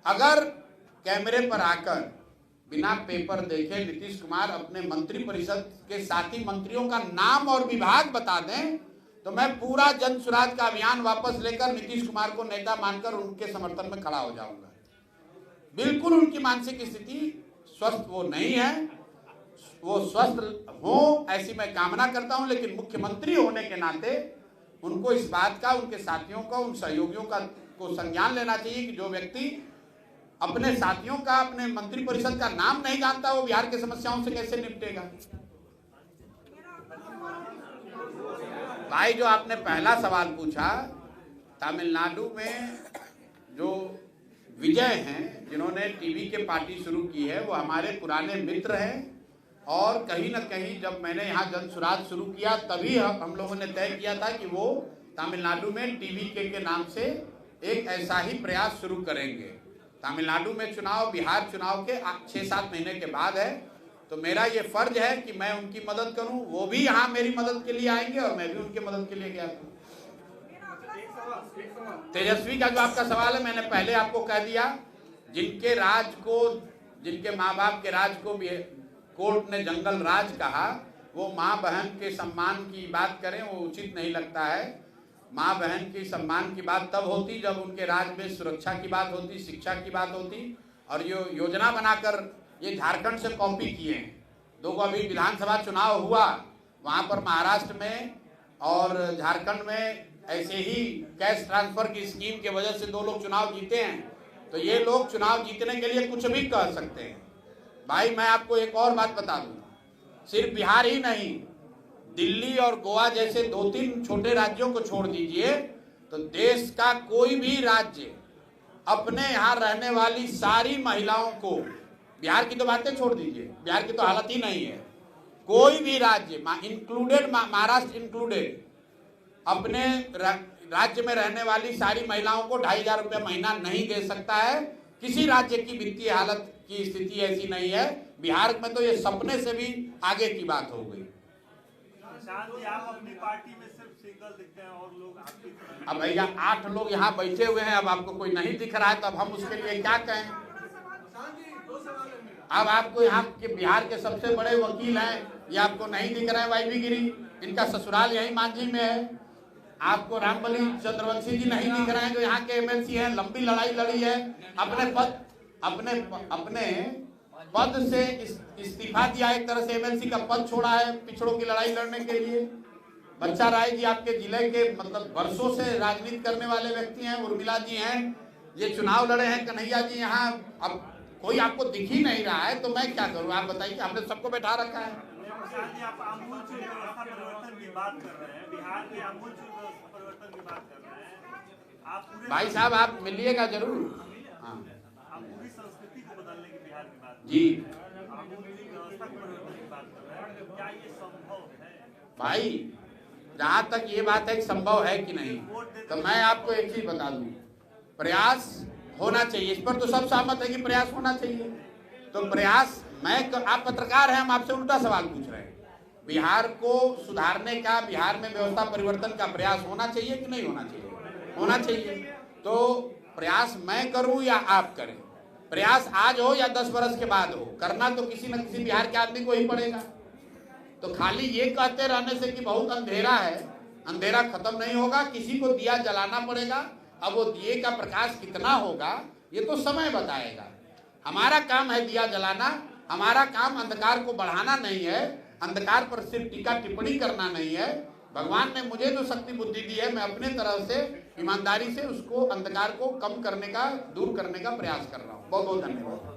अगर कैमरे पर आकर बिना पेपर देखे नीतीश कुमार अपने मंत्री परिषद के साथी मंत्रियों का नाम और विभाग बता दें तो मैं पूरा जन स्वराज का अभियान वापस लेकर नीतीश कुमार को नेता मानकर उनके समर्थन में खड़ा हो जाऊंगा। बिल्कुल उनकी मानसिक स्थिति स्वस्थ वो नहीं है, वो स्वस्थ हो ऐसी मैं कामना करता हूं, लेकिन मुख्यमंत्री होने के नाते उनको इस बात का, उनके साथियों का, उन सहयोगियों का को संज्ञान लेना चाहिए कि जो व्यक्ति अपने साथियों का, अपने मंत्री परिषद का नाम नहीं जानता वो बिहार की समस्याओं से कैसे निपटेगा। भाई जो आपने पहला सवाल पूछा, तमिलनाडु में जो विजय हैं जिन्होंने टीवी के पार्टी शुरू की है वो हमारे पुराने मित्र हैं, और कहीं ना कहीं जब मैंने यहाँ जन स्वराज शुरू किया तभी हम लोगों ने तय किया था कि वो तमिलनाडु में टीवी के नाम से एक ऐसा ही प्रयास शुरू करेंगे। तमिलनाडु में चुनाव बिहार चुनाव के 6-7 महीने के बाद है, तो मेरा ये फर्ज है कि मैं उनकी मदद करूं। वो भी यहाँ मेरी मदद के लिए आएंगे और मैं भी उनकी मदद के लिए गया था। तेजस्वी का जो आपका सवाल है, मैंने पहले आपको कह दिया, जिनके राज को, जिनके माँ बाप के राज को भी कोर्ट ने जंगल राज कहा, वो माँ बहन के सम्मान की बात करें, वो उचित नहीं लगता है। माँ बहन की सम्मान की बात तब होती जब उनके राज में सुरक्षा की बात होती, शिक्षा की बात होती। और ये योजना बनाकर ये झारखंड से कॉपी किए हैं। दो अभी विधानसभा चुनाव हुआ, वहाँ पर महाराष्ट्र में और झारखंड में ऐसे ही कैश ट्रांसफर की स्कीम के वजह से 2 लोग चुनाव जीते हैं। तो ये लोग चुनाव जीतने के लिए कुछ भी कह सकते हैं। भाई मैं आपको एक और बात बता दूं, सिर्फ बिहार ही नहीं, दिल्ली और गोवा जैसे 2-3 छोटे राज्यों को छोड़ दीजिए तो देश का कोई भी राज्य अपने यहाँ रहने वाली सारी महिलाओं को, बिहार की तो बातें छोड़ दीजिए, बिहार की तो हालत ही नहीं है, कोई भी राज्य इंक्लूडेड महाराष्ट्र इंक्लूडेड, अपने राज्य में रहने वाली सारी महिलाओं को 2,500 रुपये महीना नहीं दे सकता है। किसी राज्य की वित्तीय हालत की स्थिति ऐसी नहीं है। बिहार में तो ये सपने से भी आगे की बात हो गई। आप अपनी पार्टी में सिर्फ सिंगल दिखते हैं और लोग आपकी, अब भैया 8 लोग यहाँ बैठे हुए हैं, अब आपको कोई नहीं दिख रहा है तो अब हम उसके लिए क्या कहें। अब आपको यहाँ के बिहार के सबसे बड़े वकील हैं, ये आपको नहीं दिख रहे हैं, वाईवी गिरी, इनका ससुराल यही मांझी में है। आपको रामबली चंद्रवंशी जी नहीं दिख रहे हैं जो यहाँ के एमएलसी हैं, लंबी लड़ाई लड़ी है, अपने पद से इस्तीफा दिया, एक तरह से एमएलसी का पद छोड़ा है पिछड़ों की लड़ाई लड़ने के लिए। बच्चा राय जी आपके जिले के मतलब वर्षों से राजनीति करने वाले व्यक्ति हैं, उर्मिला जी हैं, ये चुनाव लड़े हैं, कन्हैया जी यहाँ, अब कोई आपको दिख ही नहीं रहा है तो मैं क्या करूँ, आप बताइए। आपने सबको बैठा रखा है। आप आमूलचूल व्यवस्था परिवर्तन की बात कर रहे हैं, बिहार के आमूलचूल व्यवस्था परिवर्तन की बात कर रहे हैं आप पूरे, भाई साहब आप मिलिएगा जरूर। हाँ, आप पूरी संस्कृति को बदलने की बिहार की बात जी, आमूलचूल व्यवस्था परिवर्तन की बात कर रहे हैं, क्या ये संभव है? भाई जहाँ तक ये बात है कि संभव है कि नहीं, तो मैं आपको एक चीज बता दूं, प्रयास होना चाहिए। इस पर तो सब सहमत है कि प्रयास होना चाहिए। तो प्रयास, आप पत्रकार हैं, हम आपसे उल्टा सवाल पूछ रहे हैं। बिहार को सुधारने का, बिहार में व्यवस्था परिवर्तन का प्रयास होना चाहिए कि नहीं होना चाहिए? होना चाहिए। तो प्रयास मैं करूं या आप करें, प्रयास आज हो या 10 वर्ष के बाद हो, करना तो किसी न किसी बिहार के आदमी को ही पड़ेगा। तो खाली ये कहते रहने से कि बहुत अंधेरा है, अंधेरा खत्म नहीं होगा, किसी को दिया जलाना पड़ेगा। अब वो दिए का प्रकाश कितना होगा ये तो समय बताएगा। हमारा काम है दिया जलाना, हमारा काम अंधकार को बढ़ाना नहीं है, अंधकार पर सिर्फ टीका टिप्पणी करना नहीं है। भगवान ने मुझे जो शक्ति बुद्धि दी है, मैं अपने तरफ से ईमानदारी से उसको, अंधकार को कम करने का, दूर करने का प्रयास कर रहा हूँ। बहुत बहुत धन्यवाद।